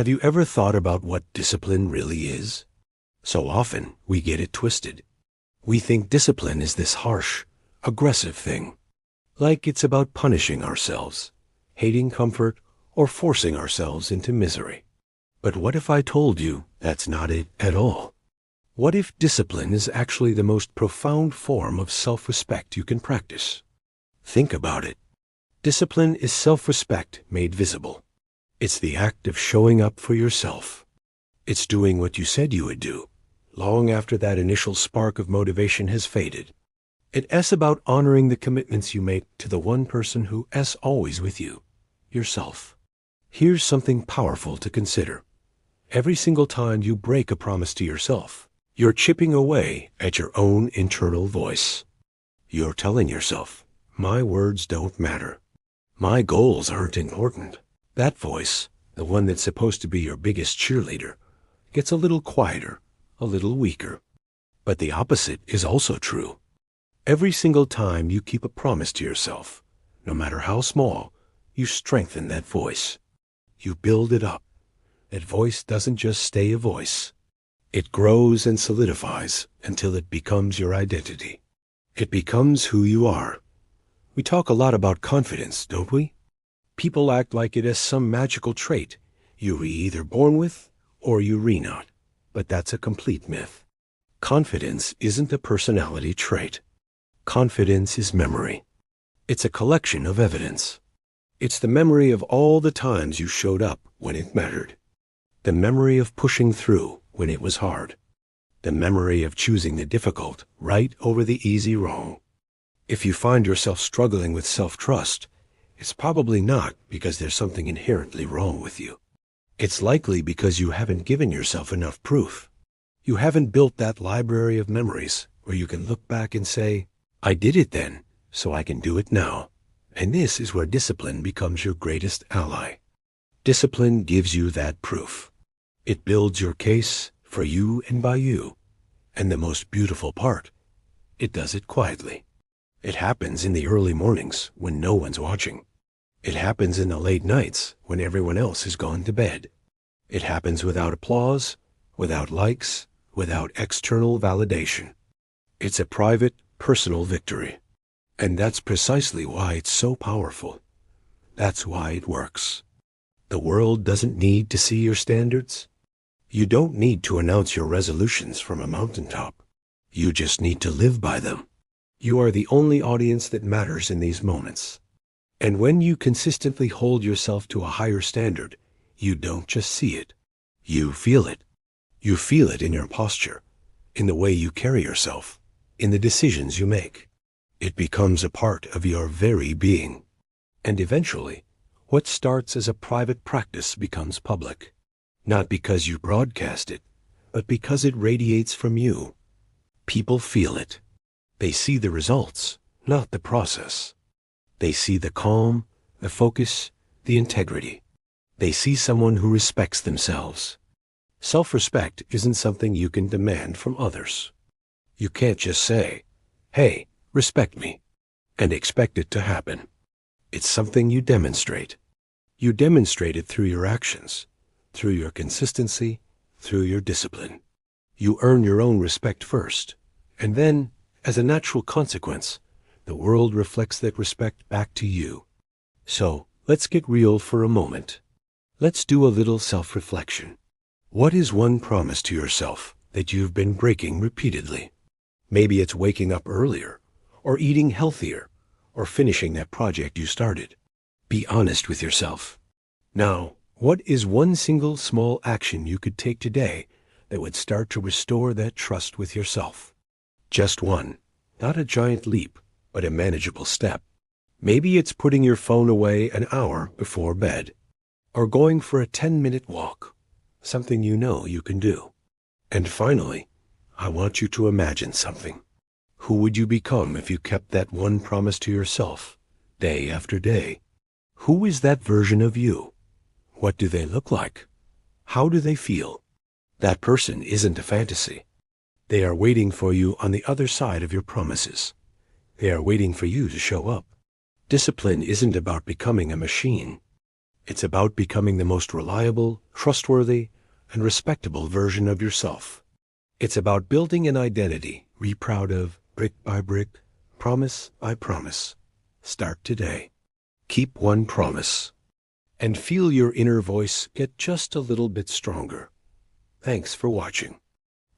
Have you ever thought about what discipline really is? So often, we get it twisted. We think discipline is this harsh, aggressive thing. Like it's about punishing ourselves, hating comfort, or forcing ourselves into misery. But what if I told you that's not it at all? What if discipline is actually the most profound form of self-respect you can practice? Think about it. Discipline is self-respect made visible. It's the act of showing up for yourself. It's doing what you said you would do, long after that initial spark of motivation has faded. It's about honoring the commitments you make to the one person who is always with you, yourself. Here's something powerful to consider. Every single time you break a promise to yourself, you're chipping away at your own internal voice. You're telling yourself, my words don't matter. My goals aren't important. That voice, the one that's supposed to be your biggest cheerleader, gets a little quieter, a little weaker. But the opposite is also true. Every single time you keep a promise to yourself, no matter how small, you strengthen that voice. You build it up. That voice doesn't just stay a voice. It grows and solidifies until it becomes your identity. It becomes who you are. We talk a lot about confidence, don't we? People act like it is some magical trait you're either born with or you're not. But that's a complete myth. Confidence isn't a personality trait. Confidence is memory. It's a collection of evidence. It's the memory of all the times you showed up when it mattered. The memory of pushing through when it was hard. The memory of choosing the difficult right over the easy wrong. If you find yourself struggling with self-trust, it's probably not because there's something inherently wrong with you. It's likely because you haven't given yourself enough proof. You haven't built that library of memories where you can look back and say, I did it then, so I can do it now. And this is where discipline becomes your greatest ally. Discipline gives you that proof. It builds your case for you and by you. And the most beautiful part, it does it quietly. It happens in the early mornings when no one's watching. It happens in the late nights when everyone else has gone to bed. It happens without applause, without likes, without external validation. It's a private, personal victory. And that's precisely why it's so powerful. That's why it works. The world doesn't need to see your standards. You don't need to announce your resolutions from a mountaintop. You just need to live by them. You are the only audience that matters in these moments. And when you consistently hold yourself to a higher standard, you don't just see it. You feel it. You feel it in your posture, in the way you carry yourself, in the decisions you make. It becomes a part of your very being. And eventually, what starts as a private practice becomes public. Not because you broadcast it, but because it radiates from you. People feel it. They see the results, not the process. They see the calm, the focus, the integrity. They see someone who respects themselves. Self-respect isn't something you can demand from others. You can't just say, hey, respect me, and expect it to happen. It's something you demonstrate. You demonstrate it through your actions, through your consistency, through your discipline. You earn your own respect first, and then, as a natural consequence, the world reflects that respect back to you. So, let's get real for a moment. Let's do a little self-reflection. What is one promise to yourself that you've been breaking repeatedly? Maybe it's waking up earlier, or eating healthier, or finishing that project you started. Be honest with yourself. Now, what is one single small action you could take today that would start to restore that trust with yourself? Just one. Not a giant leap, but a manageable step. Maybe it's putting your phone away an hour before bed, or going for a 10-minute walk, something you know you can do. And finally, I want you to imagine something. Who would you become if you kept that one promise to yourself, day after day? Who is that version of you? What do they look like? How do they feel? That person isn't a fantasy. They are waiting for you on the other side of your promises. They are waiting for you to show up. Discipline isn't about becoming a machine. It's about becoming the most reliable, trustworthy, and respectable version of yourself. It's about building an identity you're proud of, brick by brick, promise by promise. Start today. Keep one promise. And feel your inner voice get just a little bit stronger. Thanks for watching.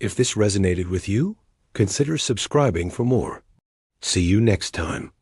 If this resonated with you, consider subscribing for more. See you next time.